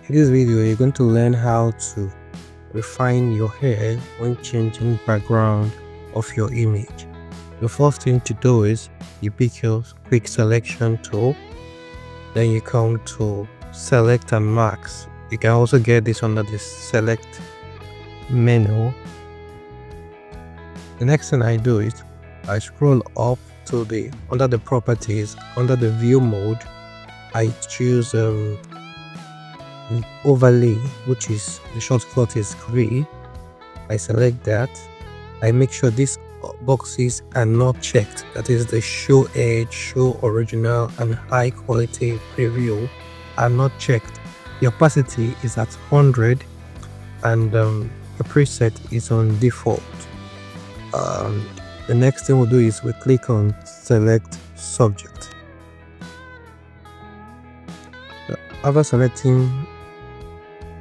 In this video, you're going to learn how to refine your hair when changing background of your image. The first thing to do is you pick your quick selection tool, then you come to select and mask. You can also get this under the select menu. The next thing I do is I scroll up to the under the properties, under the view mode, I choose overlay, which is the shortcut is gray. I select that. I make sure these boxes are not checked, that is the show edge, show original and high quality preview are not checked. The opacity is at 100 and the preset is on default. The next thing we'll do is we click on select subject. After selecting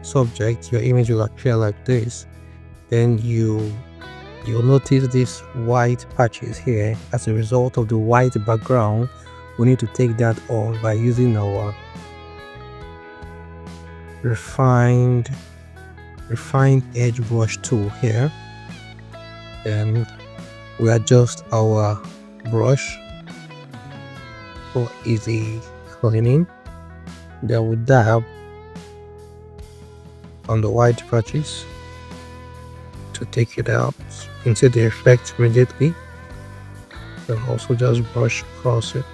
subject, your image will appear like this. Then you'll notice these white patches here. As a result of the white background, we need to take that off by using our refined edge brush tool here. Then we adjust our brush for easy cleaning. Then we dab on the white patches to take it out. You can see the effect immediately. Then also just brush across it.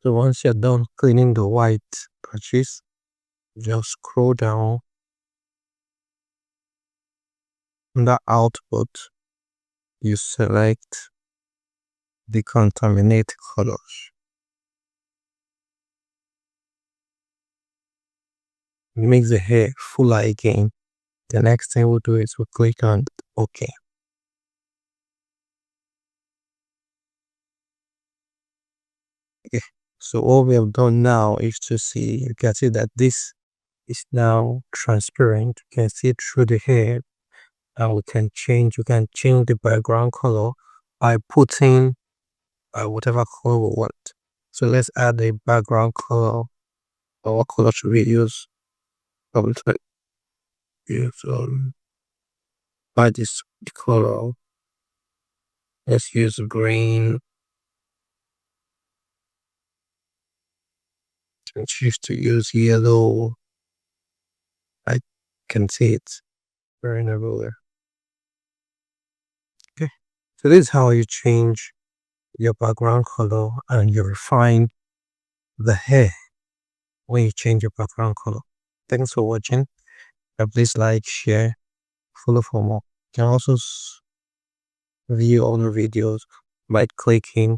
So once you're done cleaning the white patches, just scroll down under output, you select decontaminate colors. It makes the hair fuller again. The next thing we'll do is we'll click on OK. Okay, so all we have done now is to see, you can see that this is now transparent. You can see through the hair, and we can change the background color by putting whatever color we want. So let's add a background color. What color should we use? I will try use by this color. Let's use green. And choose to use yellow. I can see it very everywhere. Okay, so this is how you change your background color and you refine the hair when you change your background color. Thanks for watching. Please like, share, follow for more. You can also view other videos by clicking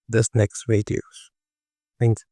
this next videos. Thanks.